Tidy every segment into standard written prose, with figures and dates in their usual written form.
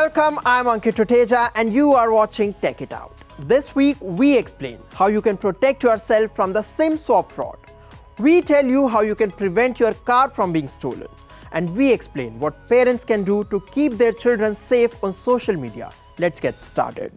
Welcome, I'm Ankit Roteja and you are watching Tech It Out. This week, we explain how you can protect yourself from the SIM swap fraud. We tell you how you can prevent your car from being stolen. And we explain what parents can do to keep their children safe on social media. Let's get started.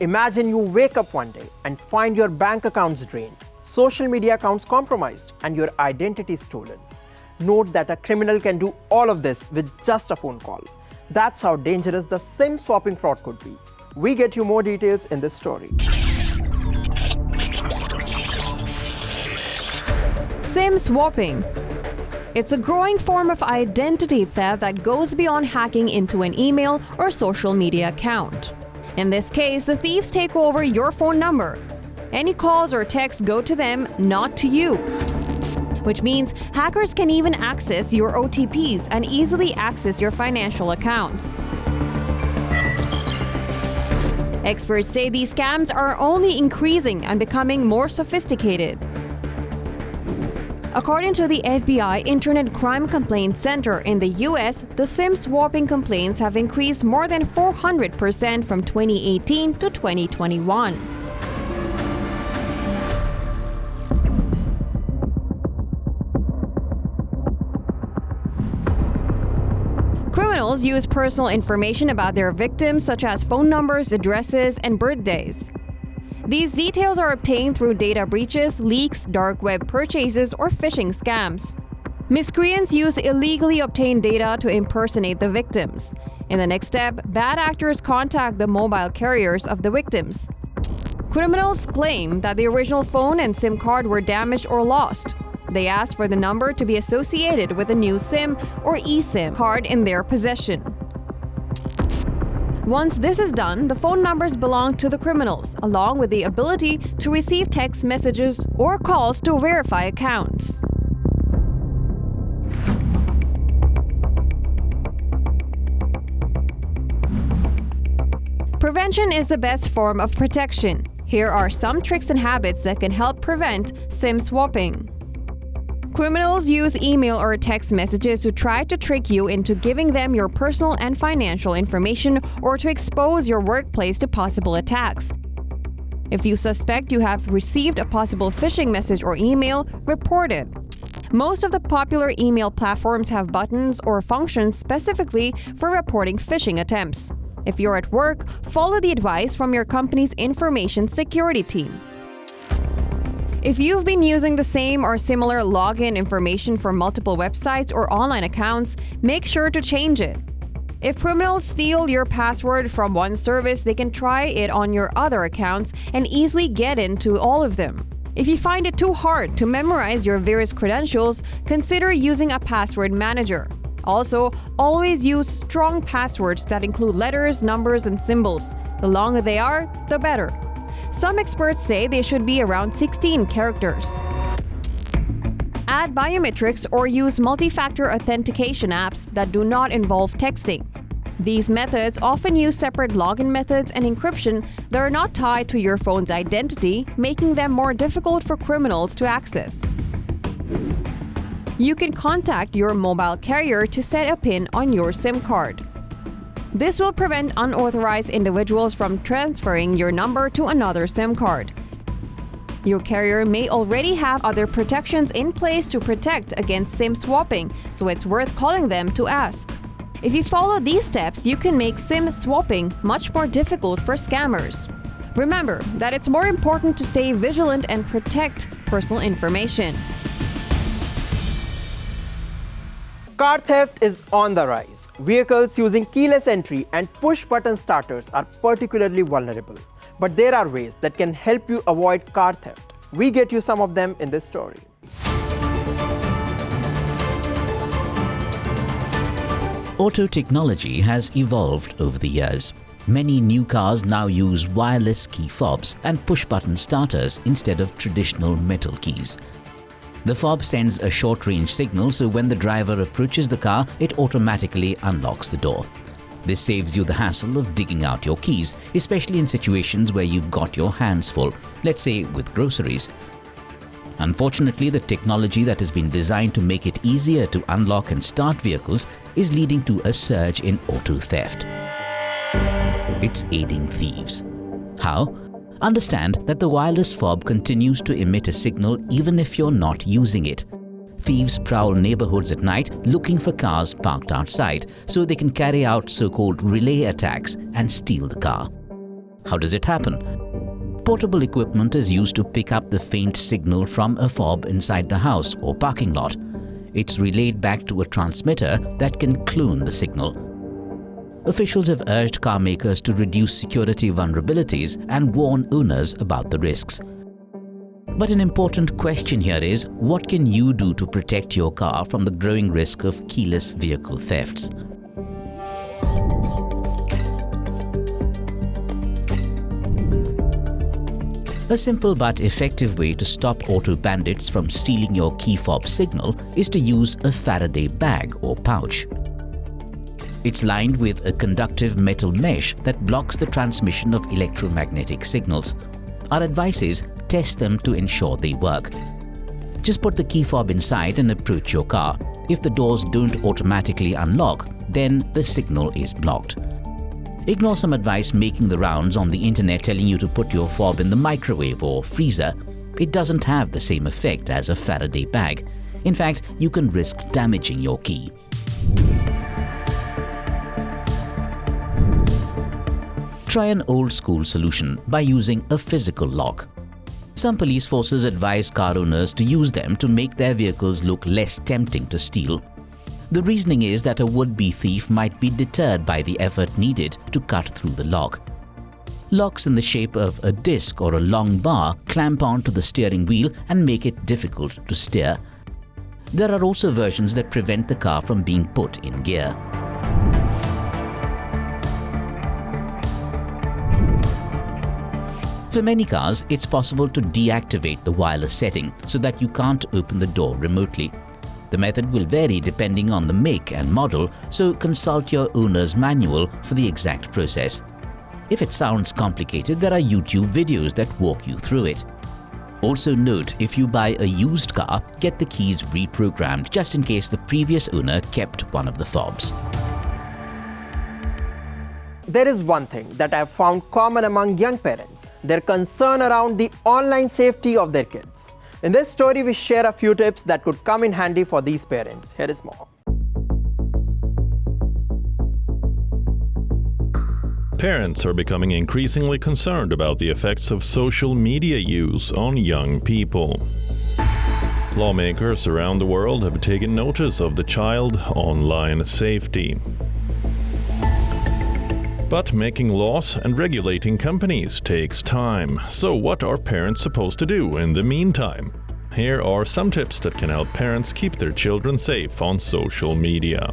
Imagine you wake up one day and find your bank accounts drained, social media accounts compromised, and your identity stolen. Note that a criminal can do all of this with just a phone call. That's how dangerous the SIM swapping fraud could be. We get you more details in this story. SIM swapping. It's a growing form of identity theft that goes beyond hacking into an email or social media account. In this case, the thieves take over your phone number. Any calls or texts go to them, not to you. Which means hackers can even access your OTPs and easily access your financial accounts. Experts say these scams are only increasing and becoming more sophisticated. According to the FBI Internet Crime Complaint Center in the US, the SIM swapping complaints have increased more than 400% from 2018 to 2021. Criminals use personal information about their victims, such as phone numbers, addresses, and birthdays. These details are obtained through data breaches, leaks, dark web purchases, or phishing scams. Miscreants use illegally obtained data to impersonate the victims. In the next step, bad actors contact the mobile carriers of the victims. Criminals claim that the original phone and SIM card were damaged or lost. They ask for the number to be associated with a new SIM or eSIM card in their possession. Once this is done, the phone numbers belong to the criminals, along with the ability to receive text messages or calls to verify accounts. Prevention is the best form of protection. Here are some tricks and habits that can help prevent SIM swapping. Criminals use email or text messages to try to trick you into giving them your personal and financial information or to expose your workplace to possible attacks. If you suspect you have received a possible phishing message or email, report it. Most of the popular email platforms have buttons or functions specifically for reporting phishing attempts. If you're at work, follow the advice from your company's information security team. If you've been using the same or similar login information for multiple websites or online accounts, make sure to change it. If criminals steal your password from one service, they can try it on your other accounts and easily get into all of them. If you find it too hard to memorize your various credentials, consider using a password manager. Also, always use strong passwords that include letters, numbers, and symbols. The longer they are, the better. Some experts say they should be around 16 characters. Add biometrics or use multi-factor authentication apps that do not involve texting. These methods often use separate login methods and encryption that are not tied to your phone's identity, making them more difficult for criminals to access. You can contact your mobile carrier to set a PIN on your SIM card. This will prevent unauthorized individuals from transferring your number to another SIM card. Your carrier may already have other protections in place to protect against SIM swapping, so it's worth calling them to ask. If you follow these steps, you can make SIM swapping much more difficult for scammers. Remember that it's more important to stay vigilant and protect personal information. Car theft is on the rise. Vehicles using keyless entry and push-button starters are particularly vulnerable. But there are ways that can help you avoid car theft. We get you some of them in this story. Auto technology has evolved over the years. Many new cars now use wireless key fobs and push-button starters instead of traditional metal keys. The fob sends a short-range signal, so when the driver approaches the car, it automatically unlocks the door. This saves you the hassle of digging out your keys, especially in situations where you've got your hands full, let's say with groceries. Unfortunately, the technology that has been designed to make it easier to unlock and start vehicles is leading to a surge in auto theft. It's aiding thieves. How? Understand that the wireless fob continues to emit a signal even if you're not using it. Thieves prowl neighborhoods at night looking for cars parked outside so they can carry out so-called relay attacks and steal the car. How does it happen? Portable equipment is used to pick up the faint signal from a fob inside the house or parking lot. It's relayed back to a transmitter that can clone the signal. Officials have urged car makers to reduce security vulnerabilities and warn owners about the risks. But an important question here is, what can you do to protect your car from the growing risk of keyless vehicle thefts? A simple but effective way to stop auto bandits from stealing your key fob signal is to use a Faraday bag or pouch. It's lined with a conductive metal mesh that blocks the transmission of electromagnetic signals. Our advice is, test them to ensure they work. Just put the key fob inside and approach your car. If the doors don't automatically unlock, then the signal is blocked. Ignore some advice making the rounds on the internet telling you to put your fob in the microwave or freezer. It doesn't have the same effect as a Faraday bag. In fact, you can risk damaging your key. Try an old-school solution by using a physical lock. Some police forces advise car owners to use them to make their vehicles look less tempting to steal. The reasoning is that a would-be thief might be deterred by the effort needed to cut through the lock. Locks in the shape of a disc or a long bar clamp onto the steering wheel and make it difficult to steer. There are also versions that prevent the car from being put in gear. For many cars, it's possible to deactivate the wireless setting so that you can't open the door remotely. The method will vary depending on the make and model, so consult your owner's manual for the exact process. If it sounds complicated, there are YouTube videos that walk you through it. Also note, if you buy a used car, get the keys reprogrammed just in case the previous owner kept one of the fobs. There is one thing that I have found common among young parents: their concern around the online safety of their kids. In this story, we share a few tips that could come in handy for these parents. Here is more. Parents are becoming increasingly concerned about the effects of social media use on young people. Lawmakers around the world have taken notice of the child online safety. But making laws and regulating companies takes time. So what are parents supposed to do in the meantime? Here are some tips that can help parents keep their children safe on social media.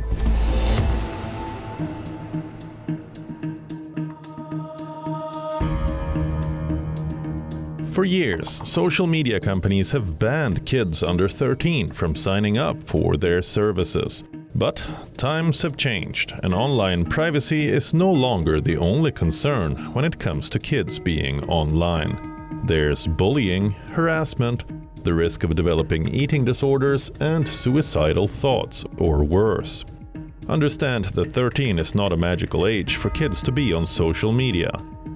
For years, social media companies have banned kids under 13 from signing up for their services. But times have changed, and online privacy is no longer the only concern when it comes to kids being online. There's bullying, harassment, the risk of developing eating disorders, and suicidal thoughts, or worse. Understand that 13 is not a magical age for kids to be on social media.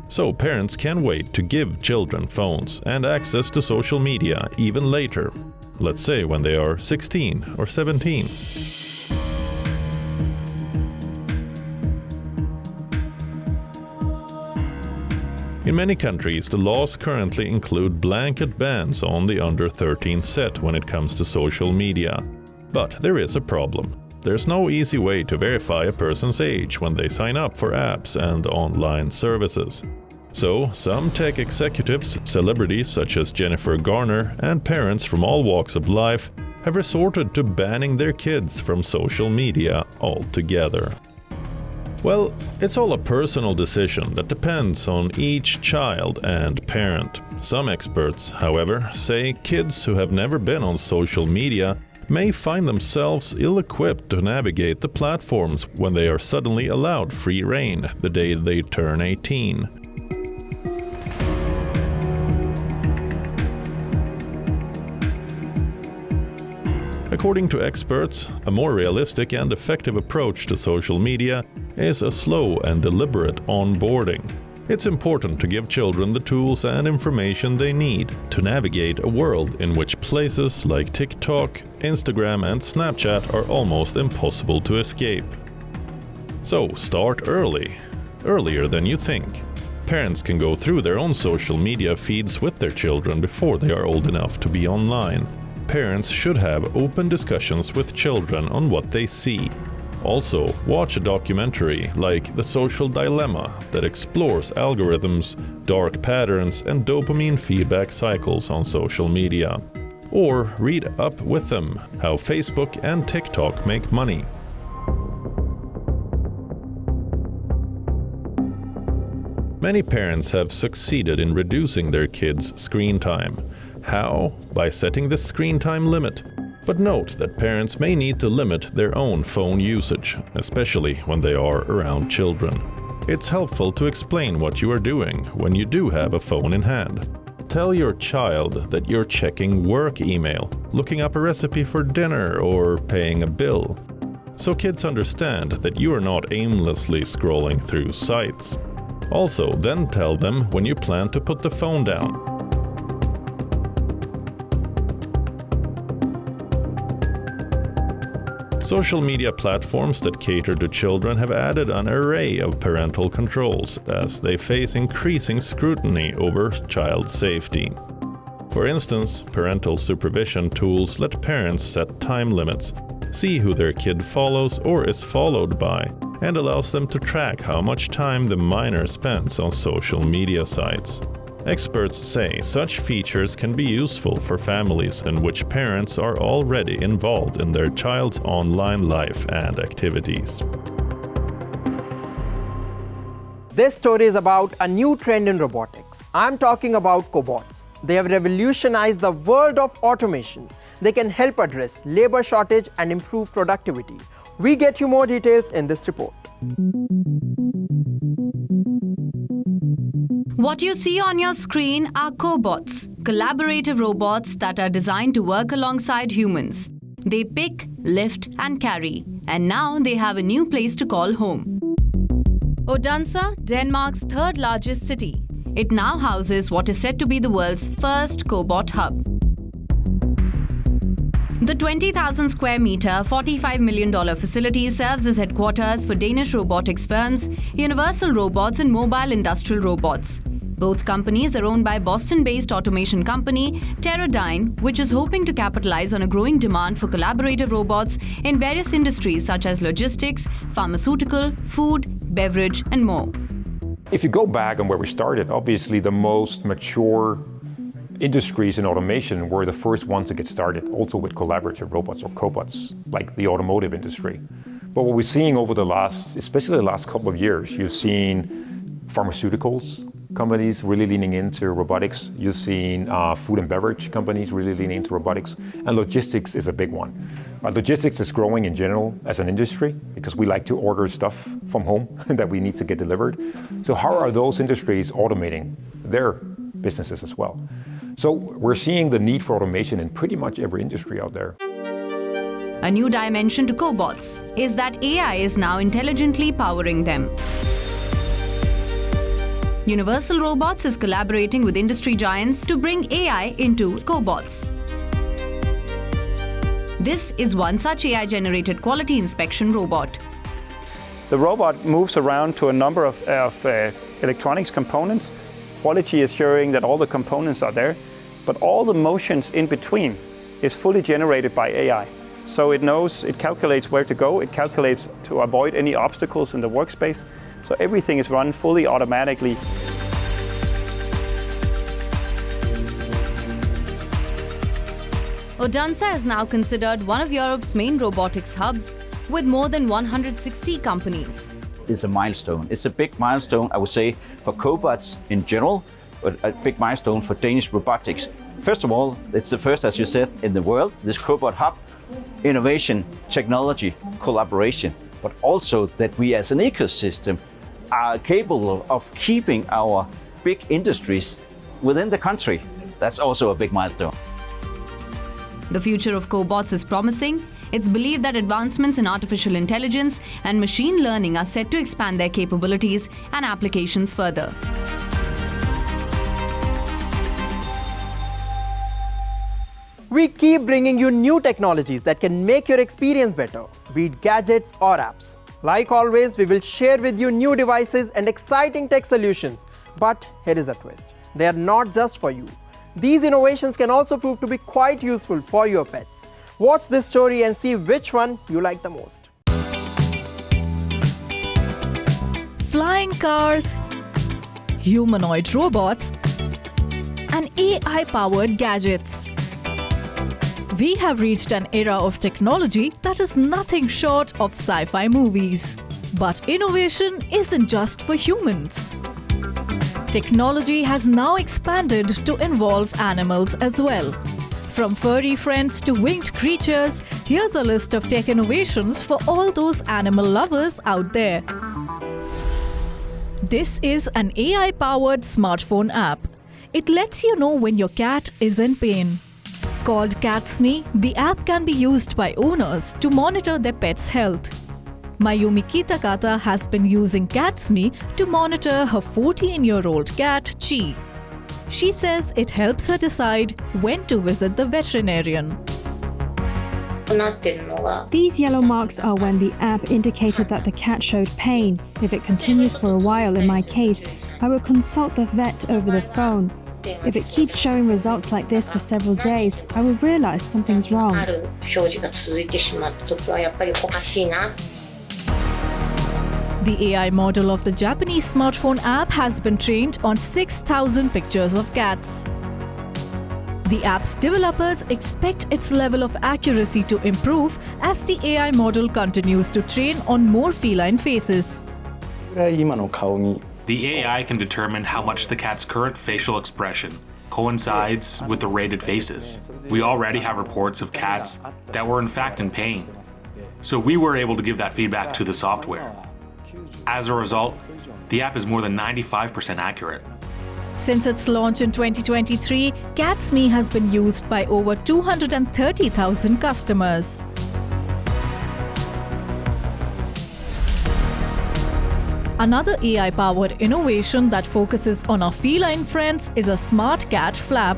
So parents can wait to give children phones and access to social media even later. Let's say when they are 16 or 17. In many countries, the laws currently include blanket bans on the under 13 set when it comes to social media. But there is a problem. There's no easy way to verify a person's age when they sign up for apps and online services. So, some tech executives, celebrities such as Jennifer Garner, and parents from all walks of life have resorted to banning their kids from social media altogether. Well, it's all a personal decision that depends on each child and parent. Some experts, however, say kids who have never been on social media may find themselves ill-equipped to navigate the platforms when they are suddenly allowed free rein the day they turn 18. According to experts, a more realistic and effective approach to social media is a slow and deliberate onboarding. It's important to give children the tools and information they need to navigate a world in which places like TikTok, Instagram and Snapchat are almost impossible to escape. So start early, earlier than you think. Parents can go through their own social media feeds with their children before they are old enough to be online. Parents should have open discussions with children on what they see. Also, watch a documentary like The Social Dilemma that explores algorithms, dark patterns, and dopamine feedback cycles on social media. Or read up with them how Facebook and TikTok make money. Many parents have succeeded in reducing their kids' screen time. How? By setting the screen time limit. But note that parents may need to limit their own phone usage, especially when they are around children. It's helpful to explain what you are doing when you do have a phone in hand. Tell your child that you're checking work email, looking up a recipe for dinner, or paying a bill. So kids understand that you are not aimlessly scrolling through sites. Also, then tell them when you plan to put the phone down. Social media platforms that cater to children have added an array of parental controls as they face increasing scrutiny over child safety. For instance, parental supervision tools let parents set time limits, see who their kid follows or is followed by, and allows them to track how much time the minor spends on social media sites. Experts say such features can be useful for families in which parents are already involved in their child's online life and activities. This story is about a new trend in robotics. I'm talking about cobots. They have revolutionized the world of automation. They can help address labor shortage and improve productivity. We get you more details in this report. What you see on your screen are cobots, collaborative robots that are designed to work alongside humans. They pick, lift, and carry, and now they have a new place to call home. Odense, Denmark's third largest city. It now houses what is said to be the world's first cobot hub. The 20,000 square meter, $45 million facility serves as headquarters for Danish robotics firms, Universal Robots and Mobile Industrial Robots. Both companies are owned by Boston-based automation company Teradyne, which is hoping to capitalize on a growing demand for collaborative robots in various industries such as logistics, pharmaceutical, food, beverage, and more. If you go back on where we started, obviously the most mature industries in automation were the first ones to get started, also with collaborative robots or cobots, like the automotive industry. But what we're seeing over the especially the last couple of years, you've seen pharmaceuticals companies really leaning into robotics. You've seen food and beverage companies really leaning into robotics, and logistics is a big one. Logistics is growing in general as an industry because we like to order stuff from home that we need to get delivered. So how are those industries automating their businesses as well? So we're seeing the need for automation in pretty much every industry out there. A new dimension to cobots is that AI is now intelligently powering them. Universal Robots is collaborating with industry giants to bring AI into cobots. This is one such AI-generated quality inspection robot. The robot moves around to a number of electronics components, quality assuring that all the components are there, but all the motions in between is fully generated by AI. So it knows, it calculates where to go, it calculates to avoid any obstacles in the workspace. So everything is run fully automatically. Odense is now considered one of Europe's main robotics hubs with more than 160 companies. It's a milestone. It's a big milestone, I would say, for cobots in general, a big milestone for Danish robotics. First of all, it's the first, as you said, in the world, this Cobot hub, innovation, technology, collaboration, but also that we as an ecosystem are capable of keeping our big industries within the country. That's also a big milestone. The future of cobots is promising. It's believed that advancements in artificial intelligence and machine learning are set to expand their capabilities and applications further. We keep bringing you new technologies that can make your experience better, be it gadgets or apps. Like always, we will share with you new devices and exciting tech solutions. But here is a twist. They are not just for you. These innovations can also prove to be quite useful for your pets. Watch this story and see which one you like the most. Flying cars, humanoid robots, and AI-powered gadgets. We have reached an era of technology that is nothing short of sci-fi movies. But innovation isn't just for humans. Technology has now expanded to involve animals as well. From furry friends to winged creatures, here's a list of tech innovations for all those animal lovers out there. This is an AI-powered smartphone app. It lets you know when your cat is in pain. Called CatsMe, the app can be used by owners to monitor their pet's health. Mayumi Kitakata has been using CatsMe to monitor her 14-year-old cat, Chi. She says it helps her decide when to visit the veterinarian. These yellow marks are when the app indicated that the cat showed pain. If it continues for a while, in my case, I will consult the vet over the phone. If it keeps showing results like this for several days, I will realize something's wrong. The AI model of the Japanese smartphone app has been trained on 6,000 pictures of cats. The app's developers expect its level of accuracy to improve as the AI model continues to train on more feline faces. The AI can determine how much the cat's current facial expression coincides with the rated faces. We already have reports of cats that were in fact in pain, so we were able to give that feedback to the software. As a result, the app is more than 95% accurate. Since its launch in 2023, CatsMe has been used by over 230,000 customers. Another AI-powered innovation that focuses on our feline friends is a smart cat flap.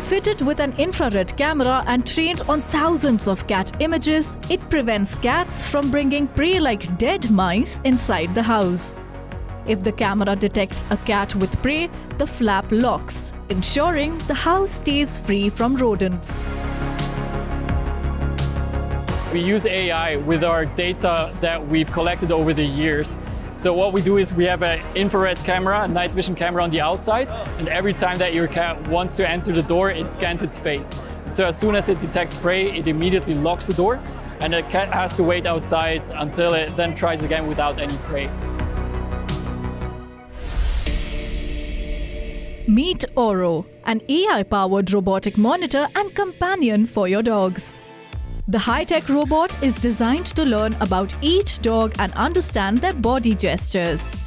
Fitted with an infrared camera and trained on thousands of cat images, it prevents cats from bringing prey like dead mice inside the house. If the camera detects a cat with prey, the flap locks, ensuring the house stays free from rodents. We use AI with our data that we've collected over the years. So what we do is we have an infrared camera, a night vision camera on the outside, and every time that your cat wants to enter the door, it scans its face. So as soon as it detects prey, it immediately locks the door, and the cat has to wait outside until it then tries again without any prey. Meet Oro, an AI-powered robotic monitor and companion for your dogs. The high-tech robot is designed to learn about each dog and understand their body gestures.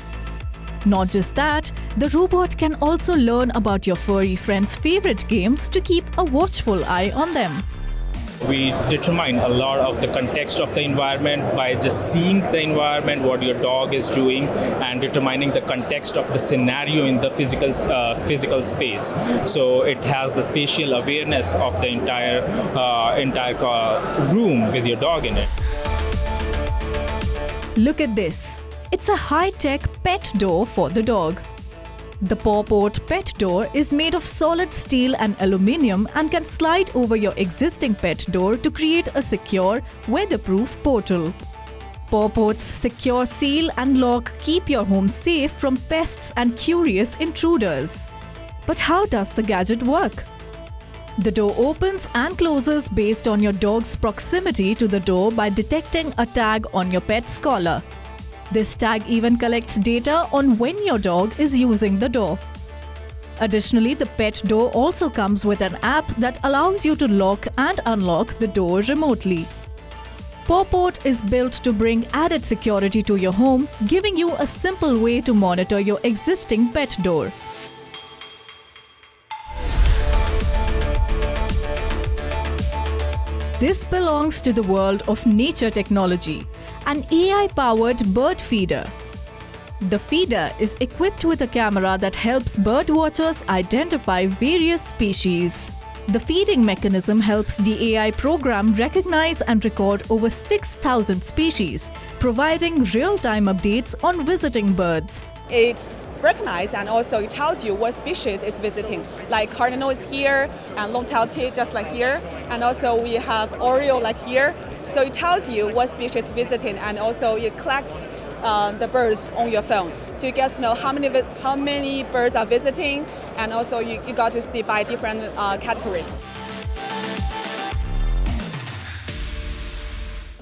Not just that, the robot can also learn about your furry friend's favorite games to keep a watchful eye on them. We determine a lot of the context of the environment by just seeing the environment, what your dog is doing, and determining the context of the scenario in the physical space. So it has the spatial awareness of the entire room with your dog in it. Look at this. It's a high-tech pet door for the dog. The Pawport pet door is made of solid steel and aluminium and can slide over your existing pet door to create a secure, weatherproof portal. Pawport's secure seal and lock keep your home safe from pests and curious intruders. But how does the gadget work? The door opens and closes based on your dog's proximity to the door by detecting a tag on your pet's collar. This tag even collects data on when your dog is using the door. Additionally, the pet door also comes with an app that allows you to lock and unlock the door remotely. Pawport is built to bring added security to your home, giving you a simple way to monitor your existing pet door. This belongs to the world of nature technology, an AI-powered bird feeder. The feeder is equipped with a camera that helps bird watchers identify various species. The feeding mechanism helps the AI program recognize and record over 6,000 species, providing real-time updates on visiting birds. It recognizes and also it tells you what species it's visiting. Like cardinal is here, and long-tailed tit just like here, and also we have oriole like here. So it tells you what species visiting, and also it collects the birds on your phone. So you get to know how many birds are visiting, and also you got to see by different category.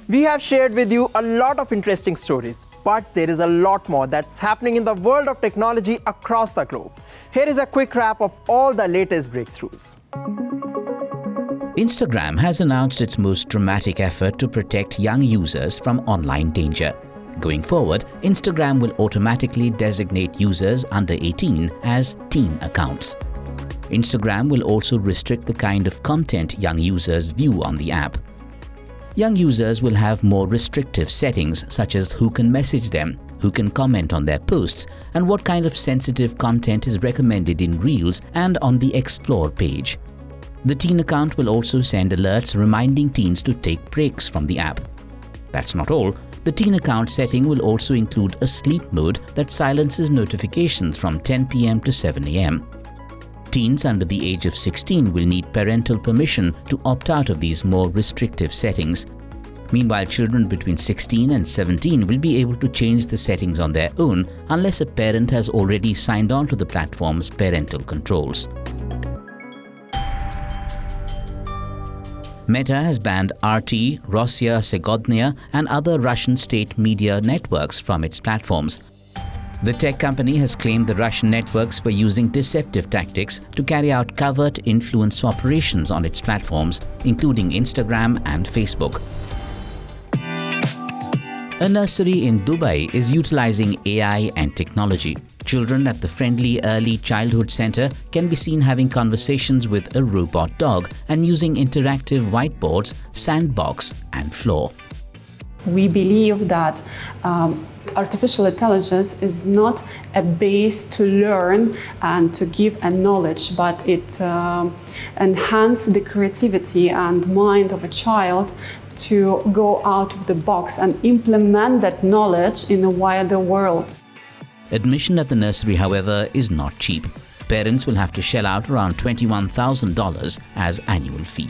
We have shared with you a lot of interesting stories, but there is a lot more that's happening in the world of technology across the globe. Here is a quick wrap of all the latest breakthroughs. Instagram has announced its most dramatic effort to protect young users from online danger. Going forward, Instagram will automatically designate users under 18 as teen accounts. Instagram will also restrict the kind of content young users view on the app. Young users will have more restrictive settings such as who can message them, who can comment on their posts, and what kind of sensitive content is recommended in Reels and on the Explore page. The teen account will also send alerts reminding teens to take breaks from the app. That's not all. The teen account setting will also include a sleep mode that silences notifications from 10 p.m. to 7 a.m. Teens under the age of 16 will need parental permission to opt out of these more restrictive settings. Meanwhile, children between 16 and 17 will be able to change the settings on their own unless a parent has already signed on to the platform's parental controls. Meta has banned RT, Rossiya Segodnya, and other Russian state media networks from its platforms. The tech company has claimed the Russian networks were using deceptive tactics to carry out covert influence operations on its platforms, including Instagram and Facebook. A nursery in Dubai is utilizing AI and technology. Children at the Friendly Early Childhood Center can be seen having conversations with a robot dog and using interactive whiteboards, sandbox, and floor. We believe that artificial intelligence is not a base to learn and to give a knowledge, but it enhances the creativity and mind of a child to go out of the box and implement that knowledge in a wider world. Admission at the nursery, however, is not cheap. Parents will have to shell out around $21,000 as annual fee.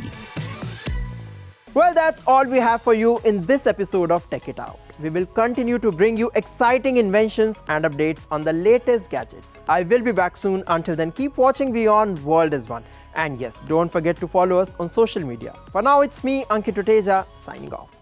Well, that's all we have for you in this episode of Tech It Out. We will continue to bring you exciting inventions and updates on the latest gadgets. I will be back soon. Until then, keep watching WION World is One. And yes, don't forget to follow us on social media. For now, it's me, Ankit Tuteja, signing off.